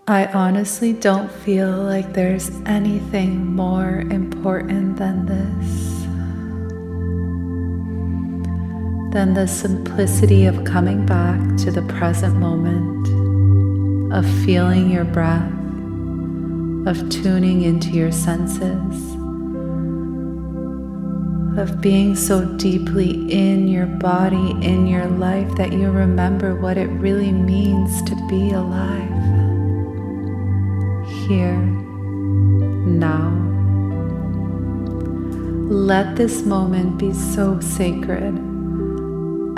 I honestly don't feel like there's anything more important than this, than the simplicity of coming back to the present moment, of feeling your breath, of tuning into your senses, of being so deeply in your body, in your life, that you remember what it really means to be alive. Here, now. Let this moment be so sacred,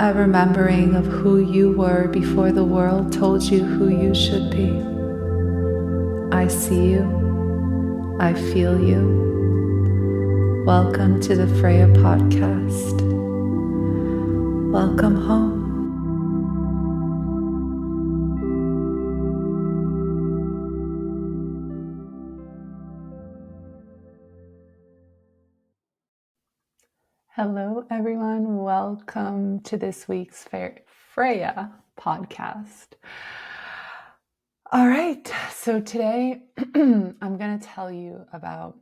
a remembering of who you were before the world told you who you should be. I see you. I feel you. Welcome to the Freya podcast. Welcome home. Hello, everyone. Welcome to this week's Freya podcast. All right, so today I'm going to tell you about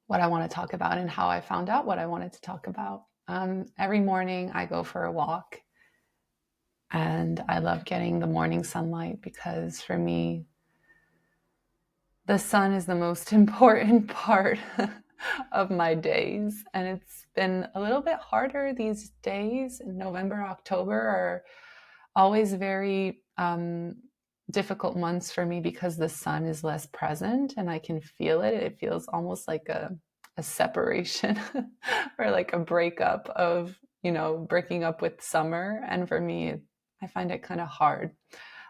what I want to talk about and how I found out what I wanted to talk about. Every morning I go for a walk, and I love getting the morning sunlight because for me, the sun is the most important part of my days. And it's been a little bit harder these days. November, October are always very difficult months for me because the sun is less present and I can feel it. It feels almost like a separation or like a breakup of, breaking up with summer. And for me, I find it kind of hard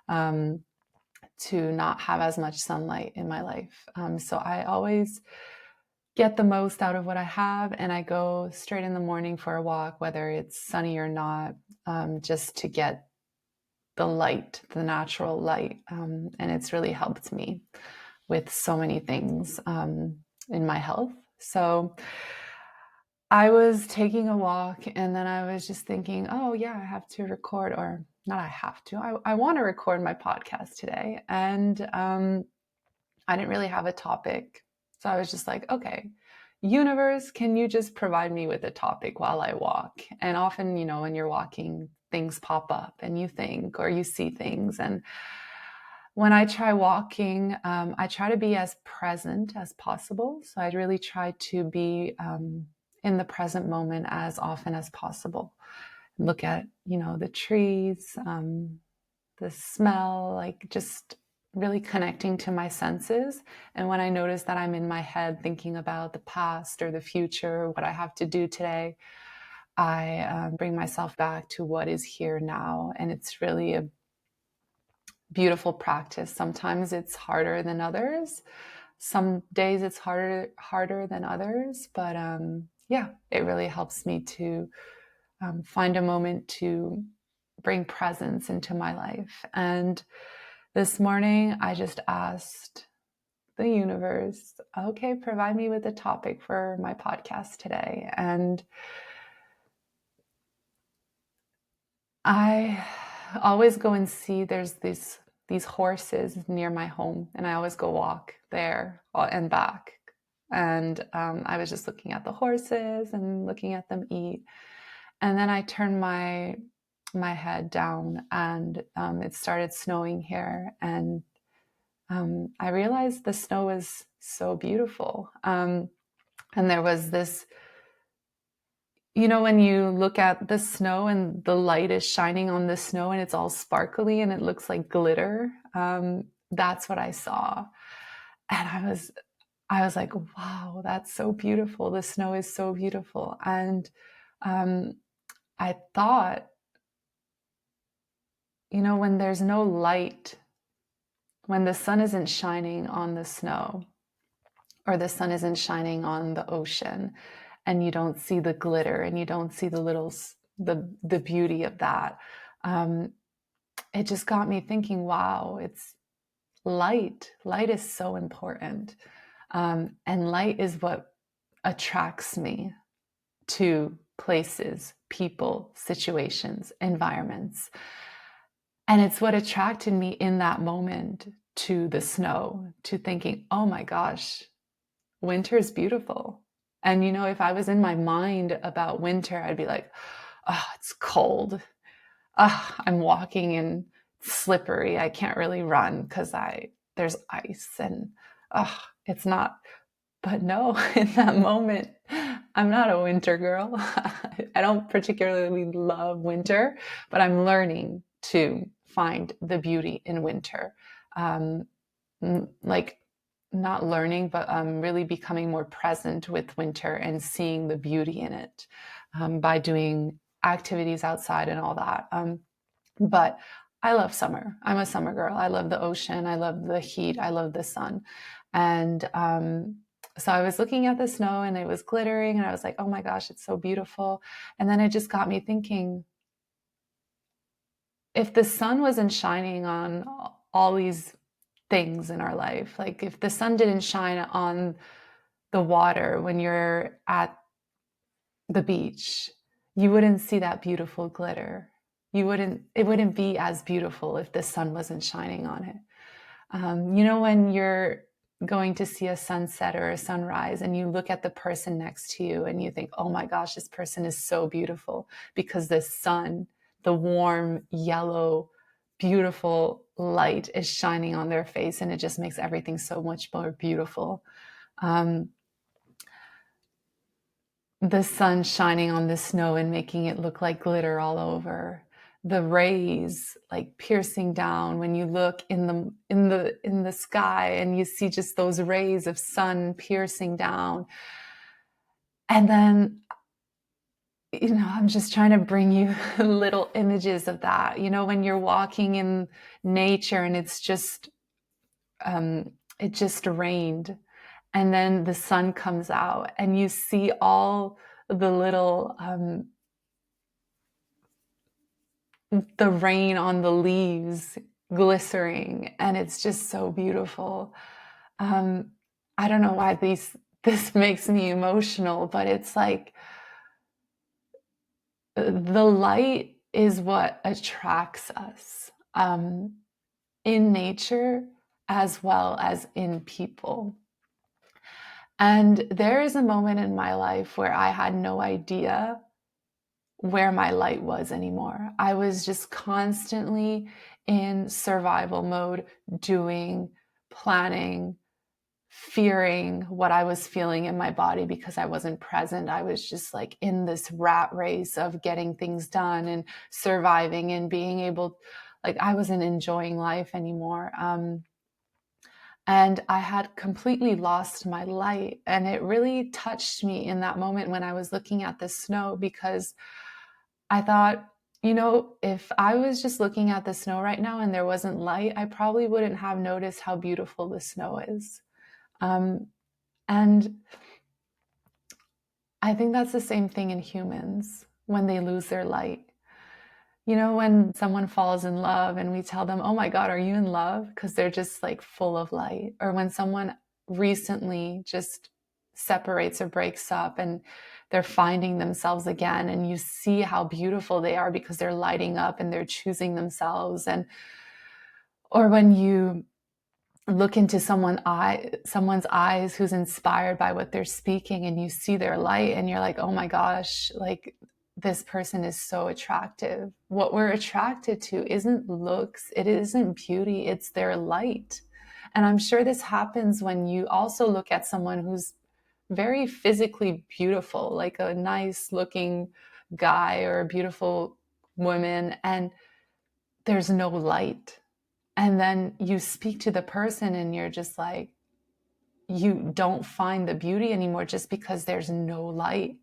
to not have as much sunlight in my life. So I always get the most out of what I have, and I go straight in the morning for a walk, whether it's sunny or not, just to get the light, the natural light. And it's really helped me with so many things in my health. So I was taking a walk, and then I was just thinking, oh yeah, I have to record, or not I have to, I want to record my podcast today. And I didn't really have a topic. So I was just like, okay, universe, can you just provide me with a topic while I walk? And often, when you're walking, things pop up and you think or you see things. And when I try walking, I try to be as present as possible. So I really try to be in the present moment as often as possible. Look at, the trees, the smell, like just really connecting to my senses. And when I notice that I'm in my head thinking about the past or the future, what I have to do today, I bring myself back to what is here now. And it's really a beautiful practice. Sometimes it's harder than others. Some days it's harder than others. But yeah, it really helps me to find a moment to bring presence into my life. And this morning, I just asked the universe, okay, provide me with a topic for my podcast today. And I always go and see there's these horses near my home, and I always go walk there and back. And I was just looking at the horses and looking at them eat. And then I turned my head down, and it started snowing here. And I realized the snow is so beautiful. And there was this, when you look at the snow and the light is shining on the snow and it's all sparkly and it looks like glitter. That's what I saw. And I was like, wow, that's so beautiful. The snow is so beautiful. And I thought, when there's no light, when the sun isn't shining on the snow, or the sun isn't shining on the ocean, and you don't see the glitter and you don't see the beauty of that, it just got me thinking, wow, it's light. Light is so important. And light is what attracts me to places, people, situations, environments. And it's what attracted me in that moment to the snow, to thinking, oh my gosh, winter is beautiful. And, if I was in my mind about winter, I'd be like, oh, it's cold. Oh, I'm walking in slippery. I can't really run because there's ice and oh, it's not. But no, in that moment, I'm not a winter girl. I don't particularly love winter, but I'm learning to find the beauty in winter. Um, like not learning, but really becoming more present with winter and seeing the beauty in it by doing activities outside and all that. But I love summer. I'm a summer girl. I love the ocean. I love the heat. I love the sun. And so I was looking at the snow and it was glittering and I was like, oh my gosh, it's so beautiful. And then it just got me thinking, if the sun wasn't shining on all these things in our life, like if the sun didn't shine on the water when you're at the beach, you wouldn't see that beautiful glitter. It wouldn't be as beautiful if the sun wasn't shining on it. When you're going to see a sunset or a sunrise and you look at the person next to you and you think, oh my gosh, this person is so beautiful because the sun, the warm, yellow, beautiful light is shining on their face and it just makes everything so much more beautiful. The sun shining on the snow and making it look like glitter all over, the rays like piercing down when you look in the sky and you see just those rays of sun piercing down. And then I'm just trying to bring you little images of that, when you're walking in nature and it's just it just rained and then the sun comes out and you see all the little the rain on the leaves glistering and it's just so beautiful. I don't know why this makes me emotional, but it's like the light is what attracts us in nature as well as in people. And there is a moment in my life where I had no idea where my light was anymore. I was just constantly in survival mode, doing, planning, fearing what I was feeling in my body because I wasn't present. I was just like in this rat race of getting things done and surviving and being able, like I wasn't enjoying life anymore. And I had completely lost my light. And it really touched me in that moment when I was looking at the snow because I thought, if I was just looking at the snow right now and there wasn't light, I probably wouldn't have noticed how beautiful the snow is. And I think that's the same thing in humans when they lose their light. When someone falls in love and we tell them, oh my God, are you in love? Because they're just like full of light. Or when someone recently just separates or breaks up and they're finding themselves again and you see how beautiful they are because they're lighting up and they're choosing themselves. Or when you look into someone's eyes who's inspired by what they're speaking and you see their light and you're like, oh my gosh, like this person is so attractive. What we're attracted to isn't looks, it isn't beauty, it's their light. And I'm sure this happens when you also look at someone who's very physically beautiful, like a nice looking guy or a beautiful woman, and there's no light. And then you speak to the person and you're just like, you don't find the beauty anymore just because there's no light.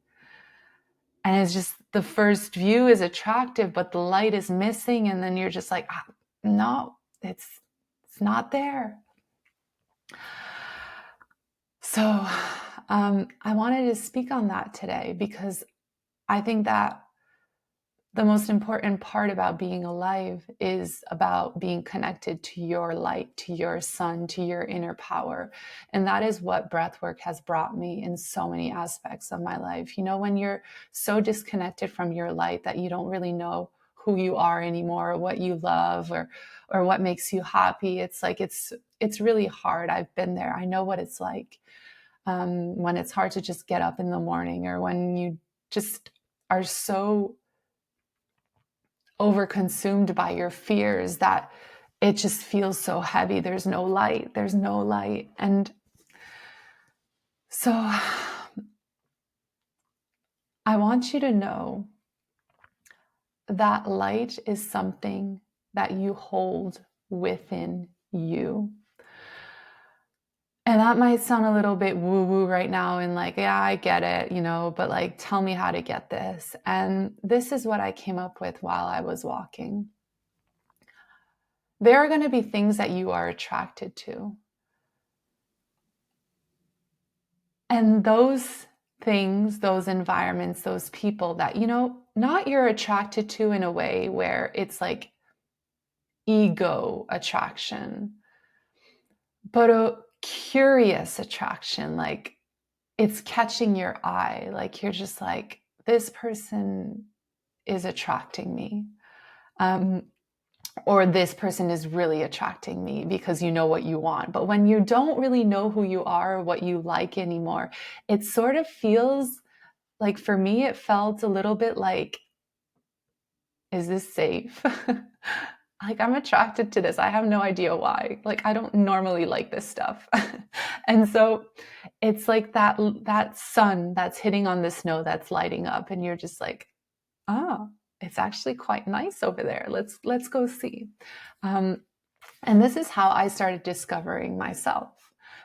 And it's just the first view is attractive, but the light is missing. And then you're just like, no, it's not there. So I wanted to speak on that today because I think that the most important part about being alive is about being connected to your light, to your sun, to your inner power. And that is what breathwork has brought me in so many aspects of my life. When you're so disconnected from your light that you don't really know who you are anymore, or what you love, or what makes you happy. It's like, it's really hard. I've been there. I know what it's like. When it's hard to just get up in the morning, or when you just are so overconsumed by your fears that it just feels so heavy. There's no light. There's no light. And so I want you to know that light is something that you hold within you. And that might sound a little bit woo-woo right now, and like, yeah, I get it, but like, tell me how to get this. And this is what I came up with while I was walking. There are going to be things that you are attracted to. And those things, those environments, those people that, not you're attracted to in a way where it's like ego attraction, but a curious attraction, like it's catching your eye, like you're just like, this person is attracting me. Or this person is really attracting me, because you know what you want. But when you don't really know who you are or what you like anymore, it sort of feels like, for me, it felt a little bit like, is this safe? Like, I'm attracted to this. I have no idea why. Like, I don't normally like this stuff. And so it's like that sun that's hitting on the snow that's lighting up, and you're just like, oh, it's actually quite nice over there. Let's go see. And this is how I started discovering myself,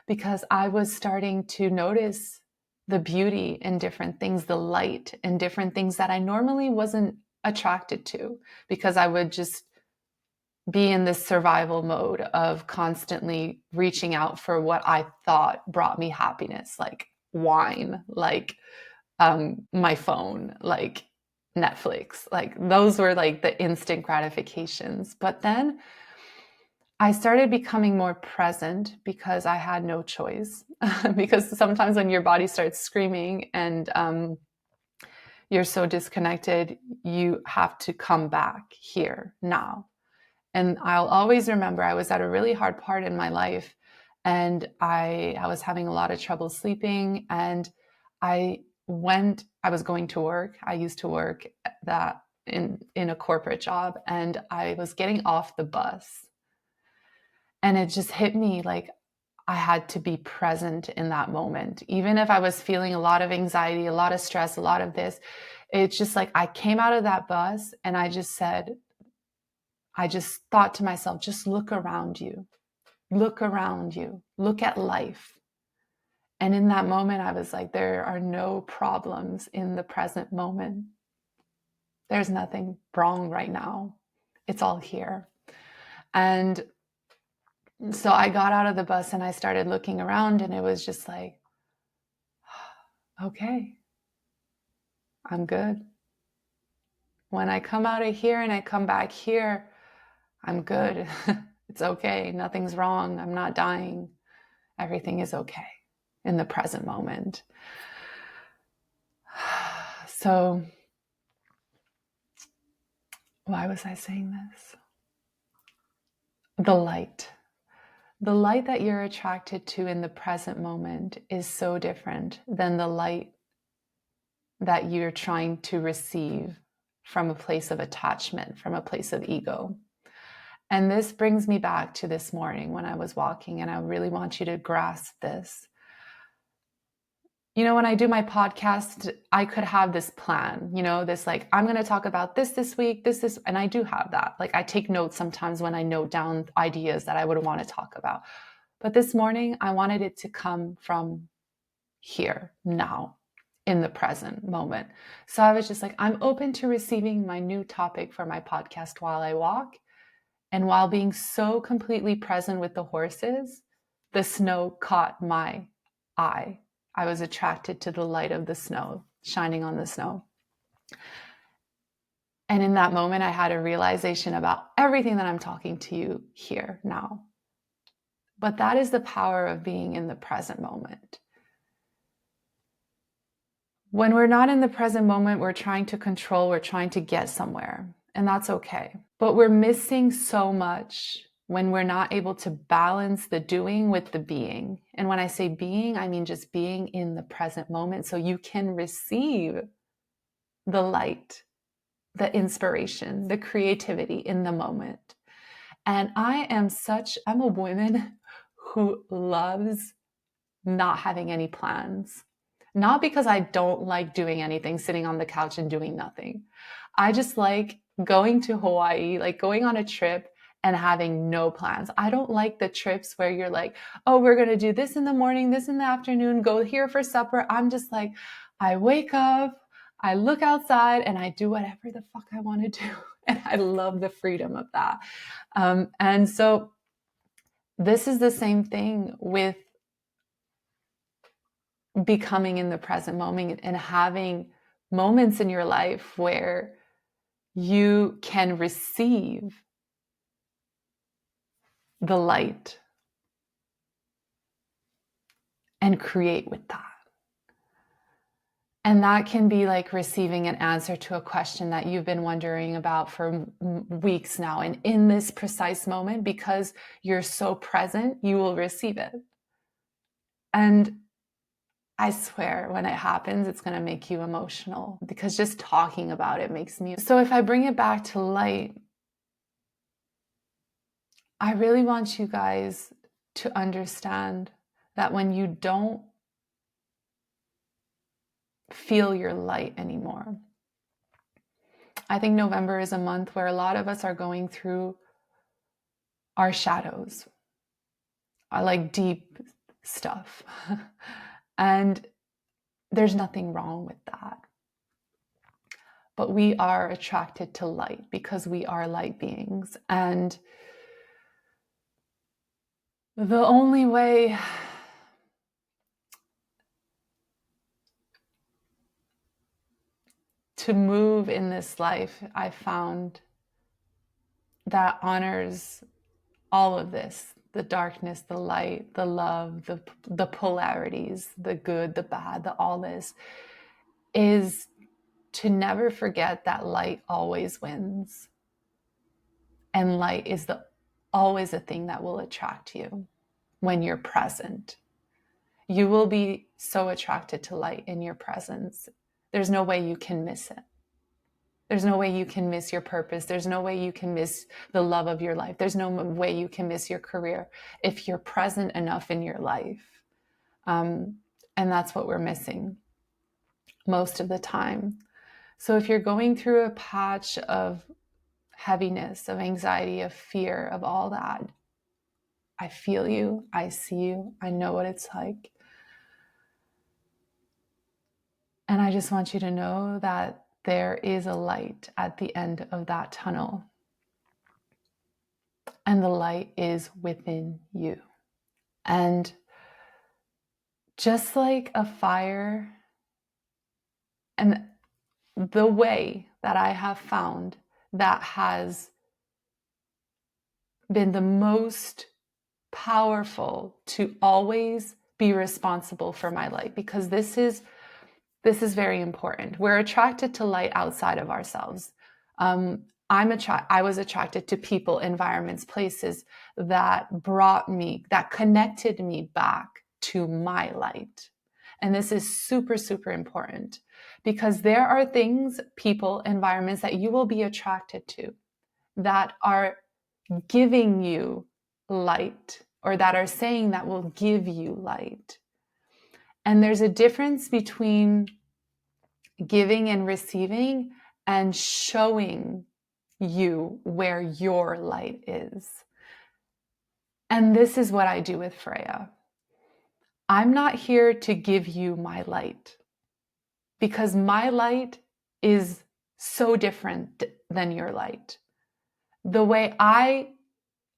because I was starting to notice the beauty in different things, the light in different things that I normally wasn't attracted to, because I would just be in this survival mode of constantly reaching out for what I thought brought me happiness, like wine, like my phone, like Netflix. Like those were like the instant gratifications. But then I started becoming more present, because I had no choice. Because sometimes when your body starts screaming and you're so disconnected, you have to come back here now. And I'll always remember, I was at a really hard part in my life, and I was having a lot of trouble sleeping, and I was going to work. I used to work that in a corporate job, and I was getting off the bus, and it just hit me like I had to be present in that moment. Even if I was feeling a lot of anxiety, a lot of stress, a lot of this, it's just like I came out of that bus and I just thought to myself, just look around you, look around you, look at life. And in that moment, I was like, there are no problems in the present moment. There's nothing wrong right now. It's all here. And so I got out of the bus and I started looking around, and it was just like, okay, I'm good. When I come out of here and I come back here, I'm good. It's okay. Nothing's wrong. I'm not dying. Everything is okay in the present moment. So, why was I saying this? The light. The light that you're attracted to in the present moment is so different than the light that you're trying to receive from a place of attachment, from a place of ego. And this brings me back to this morning when I was walking, and I really want you to grasp this. When I do my podcast, I could have this plan, this like, I'm going to talk about this week, this, and I do have that. Like I take notes sometimes when I note down ideas that I would want to talk about. But this morning, I wanted it to come from here, now, in the present moment. So I was just like, I'm open to receiving my new topic for my podcast while I walk. And while being so completely present with the horses, the snow caught my eye. I was attracted to the light of the snow shining on the snow. And in that moment, I had a realization about everything that I'm talking to you here now. But that is the power of being in the present moment. When we're not in the present moment, we're trying to control, we're trying to get somewhere. and that's okay. But we're missing so much when we're not able to balance the doing with the being. And when I say being, I mean just being in the present moment so you can receive the light, the inspiration, the creativity in the moment. And I'm a woman who loves not having any plans. Not because I don't like doing anything, sitting on the couch and doing nothing. I just like going to Hawaii, like going on a trip and having no plans. I don't like the trips where you're like, oh, we're going to do this in the morning, this in the afternoon, go here for supper. I'm just like, I wake up, I look outside, and I do whatever the fuck I want to do. And I love the freedom of that. And so this is the same thing with becoming in the present moment and having moments in your life where you can receive the light and create with that. And that can be like receiving an answer to a question that you've been wondering about for weeks now. And in this precise moment, because you're so present, you will receive it. And I swear when it happens, it's going to make you emotional because just talking about it makes me. So if I bring it back to light, I really want you guys to understand that when you don't feel your light anymore, I think November is a month where a lot of us are going through our shadows, our like deep stuff. And there's nothing wrong with that. But we are attracted to light because we are light beings. And the only way to move in this life, I found, that honors all of this, the darkness, the light, the love, the polarities, the good, the bad, the all this, is to never forget that light always wins. And light is always a thing that will attract you when you're present. You will be so attracted to light in your presence. There's no way you can miss it. There's no way you can miss your purpose. There's no way you can miss the love of your life. There's no way you can miss your career if you're present enough in your life. And that's what we're missing most of the time. So if you're going through a patch of heaviness, of anxiety, of fear, of all that, I feel you. I see you. I know what it's like. And I just want you to know that there is a light at the end of that tunnel. And the light is within you. And just like a fire, and the way that I have found that has been the most powerful to always be responsible for my light, because this is very important. We're attracted to light outside of ourselves. I was attracted to people, environments, places that that connected me back to my light. And this is super, super important because there are things, people, environments that you will be attracted to that are giving you light, or that are saying that will give you light. And there's a difference between giving and receiving and showing you where your light is. And this is what I do with Freya. I'm not here to give you my light because my light is so different than your light. The way I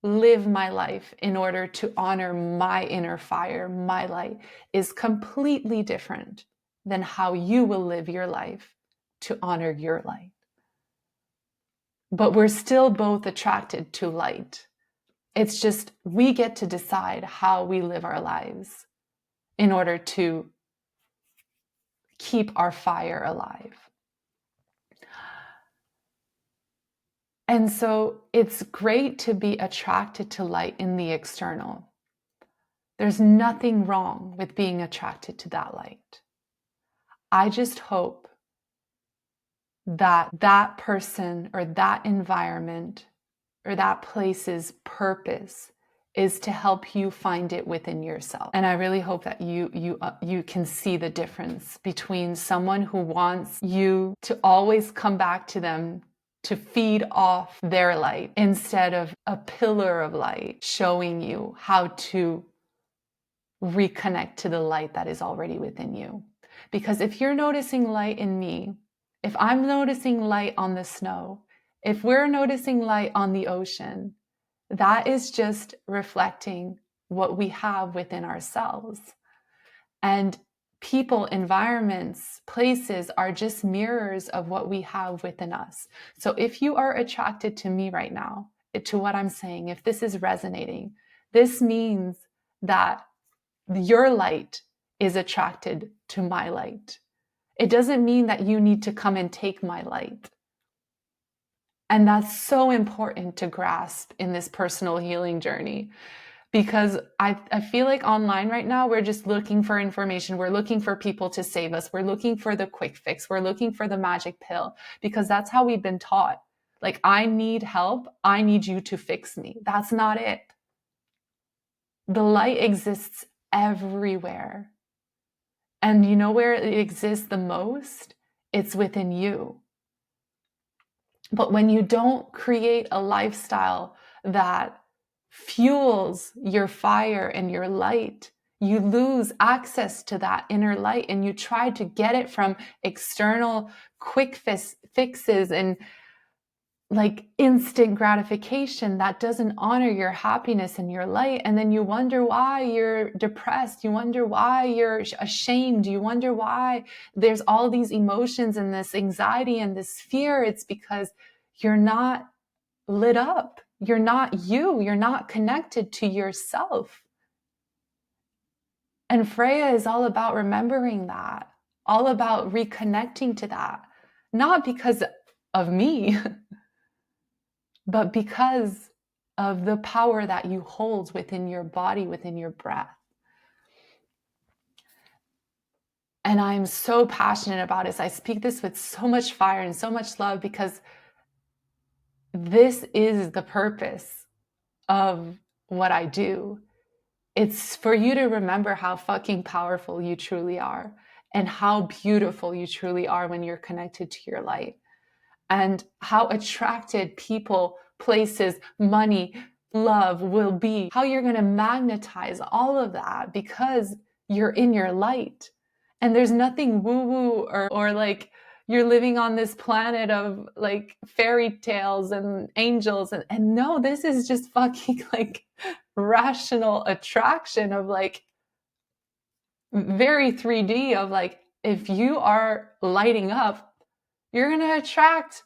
live my life in order to honor my inner fire, my light, is completely different than how you will live your life to honor your light. But we're still both attracted to light. It's just we get to decide how we live our lives in order to keep our fire alive. And so it's great to be attracted to light in the external. There's nothing wrong with being attracted to that light. I just hope that that person or that environment or that place's purpose is to help you find it within yourself. And I really hope that you can see the difference between someone who wants you to always come back to them to feed off their light instead of a pillar of light showing you how to reconnect to the light that is already within you. Because if you're noticing light in me, if I'm noticing light on the snow, if we're noticing light on the ocean, that is just reflecting what we have within ourselves. And people, environments, places are just mirrors of what we have within us. So if you are attracted to me right now, to what I'm saying, if this is resonating, this means that your light is attracted to my light. It doesn't mean that you need to come and take my light. And that's so important to grasp in this personal healing journey, because I feel like online right now, we're just looking for information. We're looking for people to save us. We're looking for the quick fix. We're looking for the magic pill, because that's how we've been taught. Like, I need help. I need you to fix me. That's not it. The light exists everywhere. And you know where it exists the most? It's within you. But when you don't create a lifestyle that fuels your fire and your light, you lose access to that inner light, and you try to get it from external quick fixes and like instant gratification that doesn't honor your happiness and your light. And then you wonder why you're depressed. You wonder why you're ashamed. You wonder why there's all these emotions and this anxiety and this fear. It's because you're not lit up. You're not you. You're not connected to yourself. And Freya is all about remembering that, all about reconnecting to that, not because of me, but because of the power that you hold within your body, within your breath. And I'm so passionate about this. I speak this with so much fire and so much love, because this is the purpose of what I do. It's for you to remember how fucking powerful you truly are and how beautiful you truly are when you're connected to your light, and how attracted people, places, money, love will be, how you're going to magnetize all of that because you're in your light. And there's nothing woo-woo or like you're living on this planet of like fairy tales and angels. And no, this is just fucking like rational attraction of like very 3D of like, if you are lighting up, you're going to attract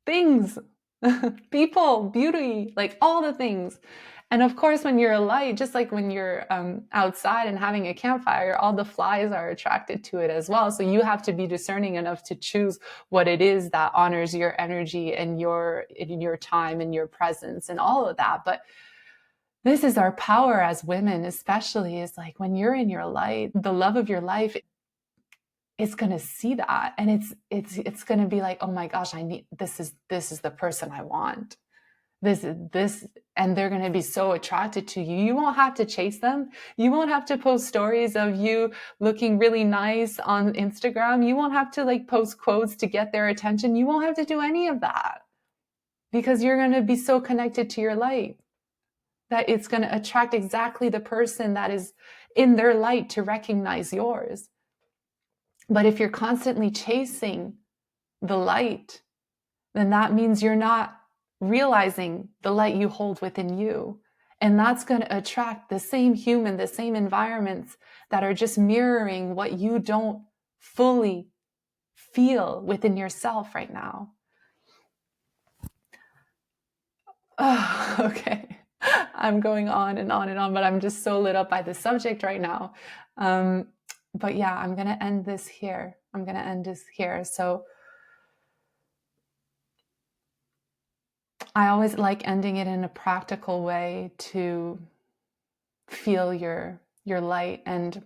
things, people, beauty, like all the things. And of course, when you're a light, just like when you're outside and having a campfire, all the flies are attracted to it as well. So you have to be discerning enough to choose what it is that honors your energy and your time and your presence and all of that. But this is our power as women, especially, is like when you're in your light, the love of your life, it's going to see that, and it's going to be like, oh my gosh, I need this is the person I want. This, and they're going to be so attracted to you. You won't have to chase them. You won't have to post stories of you looking really nice on Instagram. You won't have to like post quotes to get their attention. You won't have to do any of that, because you're going to be so connected to your light that it's going to attract exactly the person that is in their light to recognize yours. But if you're constantly chasing the light, then that means you're not realizing the light you hold within you. And that's going to attract the same human, the same environments that are just mirroring what you don't fully feel within yourself right now. Oh, okay. I'm going on and on and on, but I'm just so lit up by the subject right now. But yeah, I'm going to end this here. So I always like ending it in a practical way to feel your light. And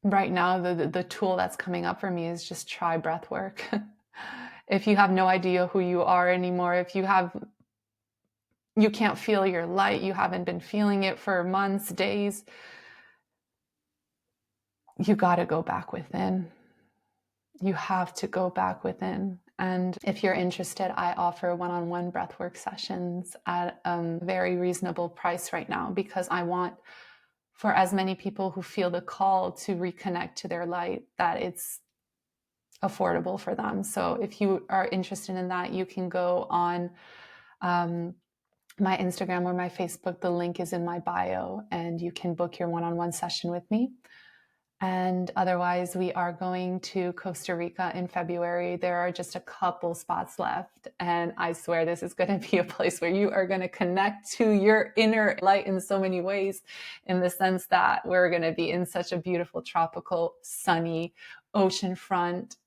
right now, the tool that's coming up for me is just try breath work. If you have no idea who you are anymore, if you can't feel your light, you haven't been feeling it for months, days, you got to go back within. You have to go back within. And if you're interested, I offer one-on-one breathwork sessions at a very reasonable price right now, because I want for as many people who feel the call to reconnect to their light that it's affordable for them. So if you are interested in that, you can go on my Instagram or my Facebook. The link is in my bio, and you can book your one-on-one session with me. And otherwise, we are going to Costa Rica in February. There are just a couple spots left. And I swear this is going to be a place where you are going to connect to your inner light in so many ways, in the sense that we're going to be in such a beautiful, tropical, sunny, oceanfront,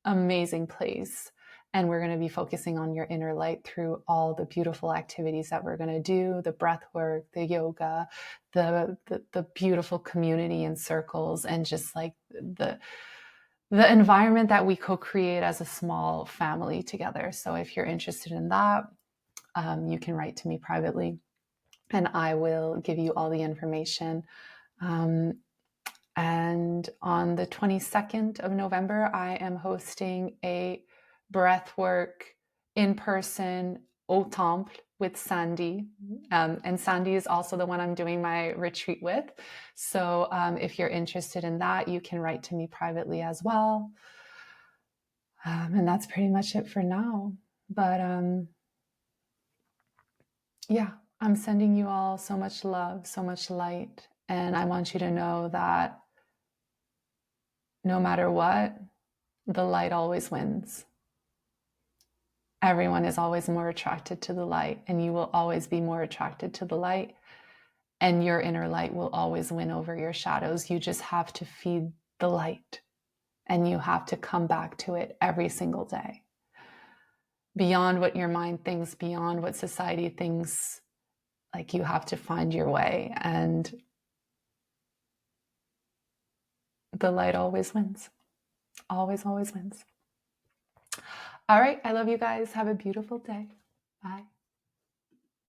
amazing place. And we're going to be focusing on your inner light through all the beautiful activities that we're going to do, the breath work, the yoga, the beautiful community and circles, and just like the environment that we co-create as a small family together. So if you're interested in that, you can write to me privately and I will give you all the information. And on the 22nd of November, I am hosting a breathwork in-person au temple with Sandy. And Sandy is also the one I'm doing my retreat with. So if you're interested in that, you can write to me privately as well. And that's pretty much it for now. But yeah, I'm sending you all so much love, so much light. And I want you to know that no matter what, the light always wins. Everyone is always more attracted to the light, and you will always be more attracted to the light, and your inner light will always win over your shadows. You just have to feed the light, and you have to come back to it every single day. Beyond what your mind thinks, beyond what society thinks, like, you have to find your way, and the light always wins. Always, always wins. All right. I love you guys. Have a beautiful day. Bye.